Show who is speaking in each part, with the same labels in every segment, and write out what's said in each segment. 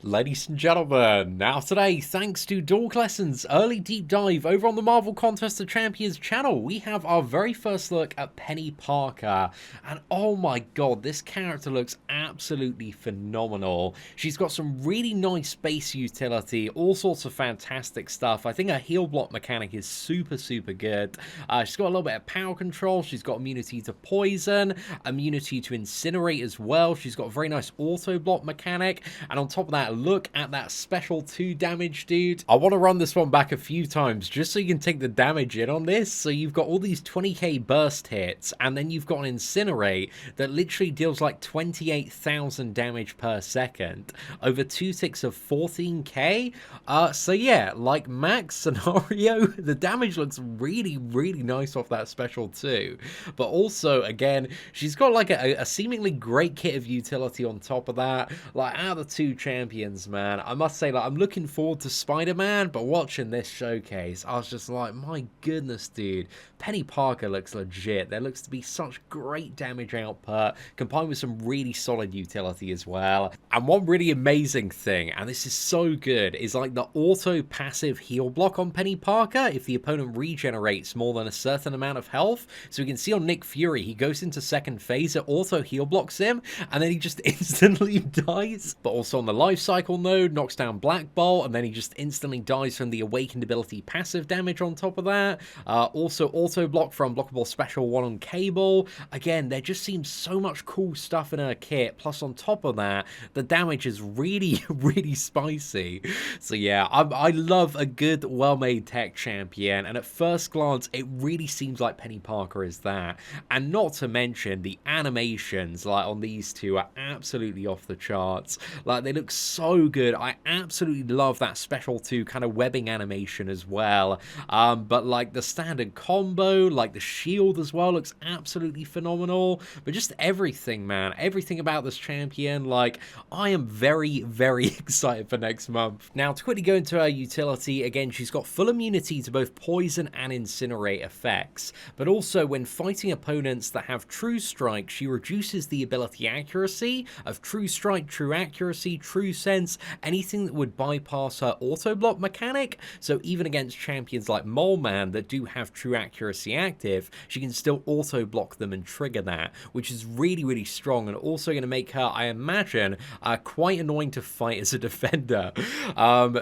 Speaker 1: Ladies and gentlemen, now today, thanks to Dork Lessons' early deep dive over on the Marvel Contest of Champions channel, we have our very first look at Peni Parker. And oh my god, this character looks absolutely phenomenal. She's got some really nice base utility, all sorts of fantastic stuff. I think her heal block mechanic is super good. She's got a little bit of power control, she's got immunity to poison, immunity to incinerate as well. She's got a very nice auto block mechanic, and on top of that, look at that special 2 damage, dude. I want to run this one back a few times just so you can take the damage in on this. So you've got all these 20k burst hits, and then you've got an incinerate that literally deals like 28,000 damage per second over 2 ticks of 14k. So yeah, like max scenario, the damage looks really nice off that special too. But also, again, she's got like a seemingly great kit of utility on top of that. Like, out of the 2 champions, man, I must say, like, I'm looking forward to Spider-Man, but watching this showcase, I was just like, my goodness, dude, Peni Parker looks legit. There looks to be such great damage output, combined with some really solid utility as well. And one really amazing thing, and this is so good, is like the auto passive heal block on Peni Parker if the opponent regenerates more than a certain amount of health. So we can see on Nick Fury, he goes into second phase, it auto heal blocks him, and then he just instantly dies. But also on the life cycle node, knocks down Black Bolt, and then he just instantly dies from the awakened ability passive damage on top of that. Also auto block for unblockable special 1 on Cable. Again, there just seems so much cool stuff in her kit, plus on top of that, the damage is really spicy. So yeah, I love a good, well-made tech champion, and at first glance, it really seems like Peni Parker is that. And not to mention, the animations, like, on these two are absolutely off the charts. Like, they look so good. I absolutely love that special 2 kind of webbing animation as well. But like the standard combo, like the shield as well, looks absolutely phenomenal. But just everything, man, everything about this champion, like, I am very excited for next month. Now, to quickly go into her utility, again, she's got full immunity to both poison and incinerate effects, but also when fighting opponents that have True Strike, she reduces the ability accuracy of True Strike, True Accuracy, True Sense, anything that would bypass her auto block mechanic. So even against champions like Mole Man that do have True Accuracy active, she can still auto block them and trigger that, which is really strong, and also going to make her, I imagine, quite annoying to fight as a defender.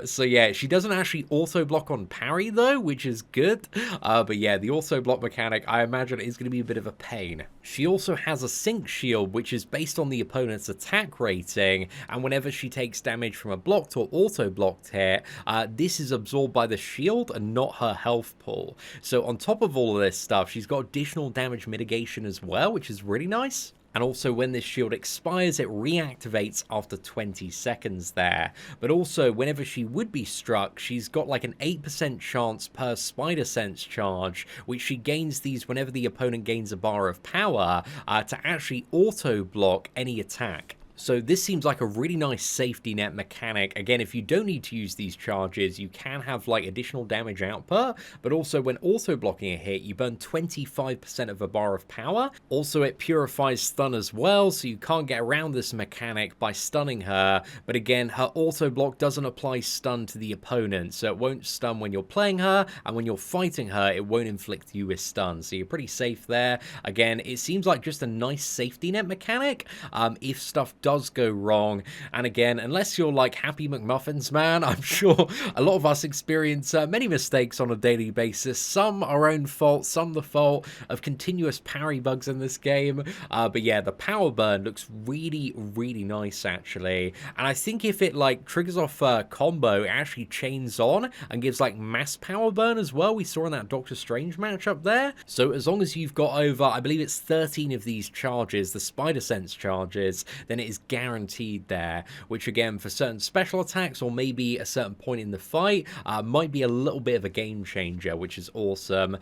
Speaker 1: So yeah, she doesn't actually auto block on parry though, which is good. But yeah, the auto block mechanic, I imagine, is going to be a bit of a pain. She also has a sync shield, which is based on the opponent's attack rating, and whenever she takes damage from a blocked or auto blocked hit, this is absorbed by the shield and not her health pool. So on top of all of this stuff, she's got additional damage mitigation as well, which is really nice. And also, when this shield expires, it reactivates after 20 seconds there. But also, whenever she would be struck, she's got like an 8% chance per Spider Sense charge, which she gains these whenever the opponent gains a bar of power, to actually auto block any attack. So this seems like a really nice safety net mechanic. Again, if you don't need to use these charges, you can have like additional damage output, but also when auto blocking a hit, you burn 25% of a bar of power. Also, it purifies stun as well, so you can't get around this mechanic by stunning her. But again, her auto block doesn't apply stun to the opponent, so it won't stun when you're playing her, and when you're fighting her, it won't inflict you with stun. So you're pretty safe there. Again, it seems like just a nice safety net mechanic if stuff does go wrong. And again, unless you're like Happy McMuffins, man, I'm sure a lot of us experience many mistakes on a daily basis. Some our own fault, some the fault of continuous parry bugs in this game. But yeah, the power burn looks really nice actually. And I think if it like triggers off a combo, it actually chains on and gives like mass power burn as well. We saw in that Doctor Strange matchup there. So as long as you've got over, I believe it's 13 of these charges, the Spider Sense charges, then it is guaranteed there, which again, for certain special attacks or maybe a certain point in the fight, might be a little bit of a game changer, which is awesome.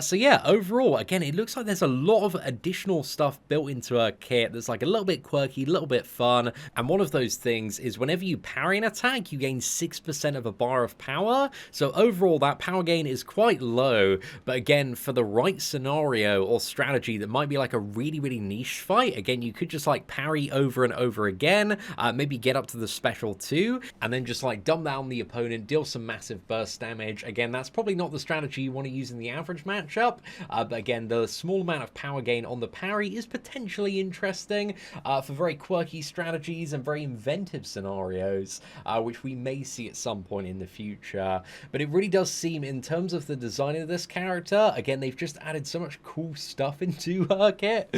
Speaker 1: So yeah, overall, again, it looks like there's a lot of additional stuff built into her kit that's like a little bit quirky, a little bit fun, and one of those things is whenever you parry an attack, you gain 6% of a bar of power. So overall, that power gain is quite low, but again, for the right scenario or strategy that might be like a really niche fight, again, you could just like parry over an and over again, maybe get up to the special 2, and then just like dumb down the opponent, deal some massive burst damage. Again, that's probably not the strategy you want to use in the average matchup, but again, the small amount of power gain on the parry is potentially interesting for very quirky strategies and very inventive scenarios, which we may see at some point in the future. But it really does seem, in terms of the design of this character, again, they've just added so much cool stuff into her kit.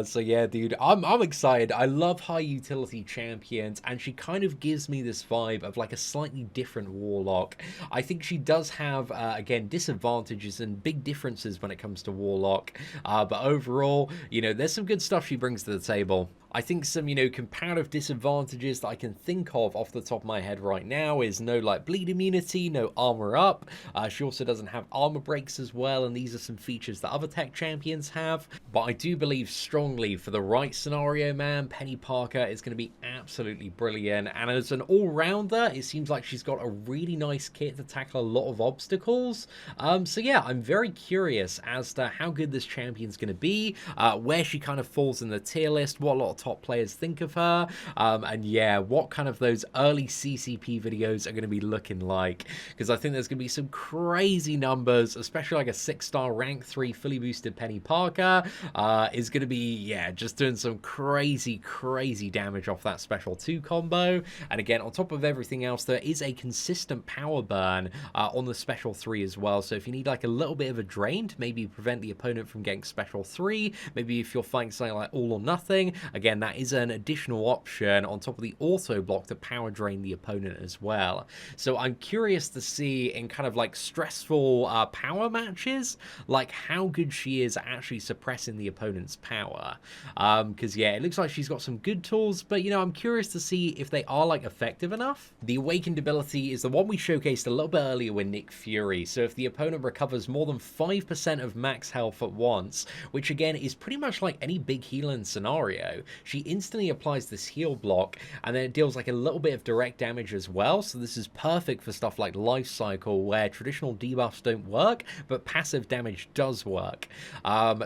Speaker 1: So yeah, dude, I'm excited. I love high utility champions, and she kind of gives me this vibe of like a slightly different Warlock. I think she does have, again, disadvantages and big differences when it comes to Warlock, but overall, you know, there's some good stuff she brings to the table. I think some, you know, comparative disadvantages that I can think of off the top of my head right now is no, like, bleed immunity, no armor up. She also doesn't have armor breaks as well, and these are some features that other tech champions have. But I do believe strongly for the right scenario, man, Peni Parker is going to be absolutely brilliant. And as an all-rounder, it seems like she's got a really nice kit to tackle a lot of obstacles. So yeah, I'm very curious as to how good this champion's going to be, where she kind of falls in the tier list, what a lot of top players think of her, and yeah, what kind of those early CCP videos are going to be looking like, because I think there's going to be some crazy numbers, especially like a 6-star rank 3 fully boosted Peni Parker is going to be, yeah, just doing some crazy damage off that special 2 combo. And again, on top of everything else, there is a consistent power burn on the special 3 as well, so if you need like a little bit of a drain to maybe prevent the opponent from getting special 3, maybe if you're fighting something like all or nothing, again, that is an additional option on top of the auto block to power drain the opponent as well. So I'm curious to see in kind of like stressful power matches, like how good she is at actually suppressing the opponent's power. Because yeah, it looks like she's got some good tools, but you know, I'm curious to see if they are like effective enough. The awakened ability is the one we showcased a little bit earlier with Nick Fury. So if the opponent recovers more than 5% of max health at once, which again is pretty much like any big healing scenario, she instantly applies this heal block, and then it deals like a little bit of direct damage as well. So this is perfect for stuff like Life Cycle, where traditional debuffs don't work, but passive damage does work.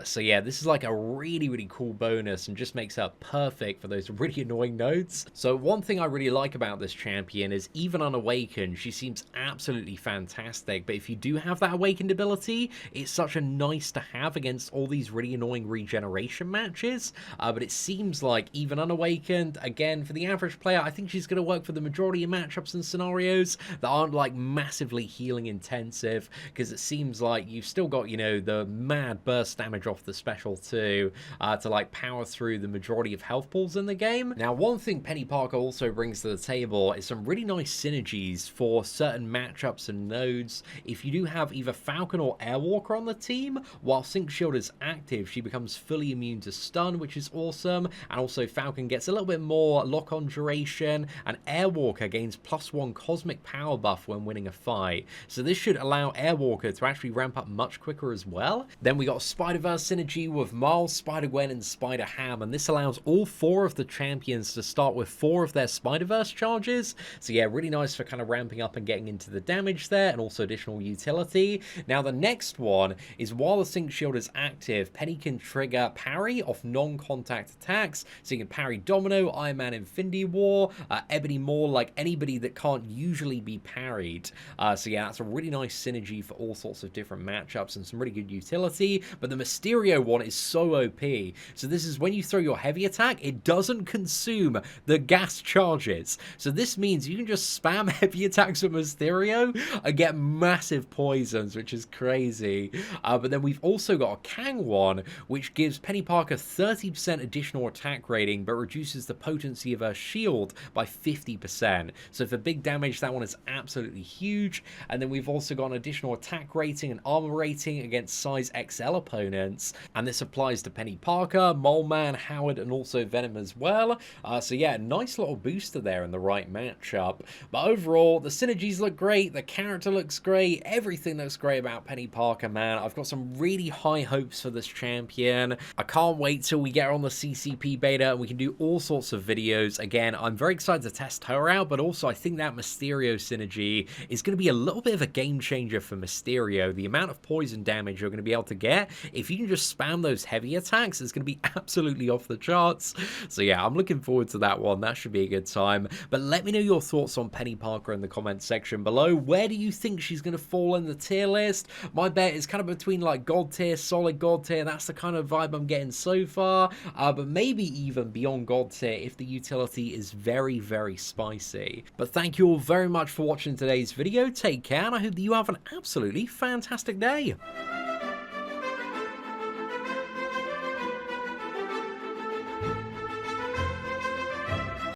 Speaker 1: So yeah, this is like a really cool bonus, and just makes her perfect for those really annoying nodes. So one thing I really like about this champion is, even unawakened, she seems absolutely fantastic. But if you do have that awakened ability, it's such a nice to have against all these really annoying regeneration matches. But it seems like even unawakened, again, for the average player, I think she's going to work for the majority of matchups and scenarios that aren't like massively healing intensive, because it seems like you've still got, you know, the mad burst damage off the special 2 to like power through the majority of health pools in the game. Now, one thing Peni Parker also brings to the table is some really nice synergies for certain matchups and nodes. If you do have either Falcon or Airwalker on the team, while Sync Shield is active, she becomes fully immune to stun, which is awesome. And also Falcon gets a little bit more lock-on duration, and Airwalker gains +1 cosmic power buff when winning a fight. So this should allow Airwalker to actually ramp up much quicker as well. Then we got Spider-Verse synergy with Miles, Spider-Gwen, and Spider-Ham, and this allows all 4 of the champions to start with 4 of their Spider-Verse charges. So yeah, really nice for kind of ramping up and getting into the damage there, and also additional utility. Now the next one is, while the Sync Shield is active, Peni can trigger parry off non-contact attacks, so you can parry Domino, Iron Man, Infinity War, Ebony Maw, like anybody that can't usually be parried. So yeah, that's a really nice synergy for all sorts of different matchups and some really good utility. But the Mysterio one is so OP. So this is when you throw your heavy attack, it doesn't consume the gas charges. So this means you can just spam heavy attacks with Mysterio and get massive poisons, which is crazy. But then we've also got a Kang one, which gives Peni Parker 30% additional attack rating, but reduces the potency of her shield by 50%. So for big damage, that one is absolutely huge. And then we've also got an additional attack rating and armor rating against size XL opponents, and this applies to Peni Parker, Mole Man, Howard, and also Venom as well. So yeah, nice little booster there in the right matchup. But overall, the synergies look great, the character looks great, everything looks great about Peni Parker, man. I've got some really high hopes for this champion. I can't wait till we get her on the CCP beta, and we can do all sorts of videos. Again, I'm very excited to test her out, but also I think that Mysterio synergy is going to be a little bit of a game changer for Mysterio. The amount of poison damage you're going to be able to get, if you can just spam those heavy attacks, it's going to be absolutely off the charts. So yeah, I'm looking forward to that one. That should be a good time. But let me know your thoughts on Peni Parker in the comments section below. Where do you think she's going to fall in the tier list? My bet is kind of between like God tier, solid God tier. That's the kind of vibe I'm getting so far. But maybe even beyond God tier if the utility is very, very spicy. But thank you all very much for watching today's video. Take care, and I hope that you have an absolutely fantastic day.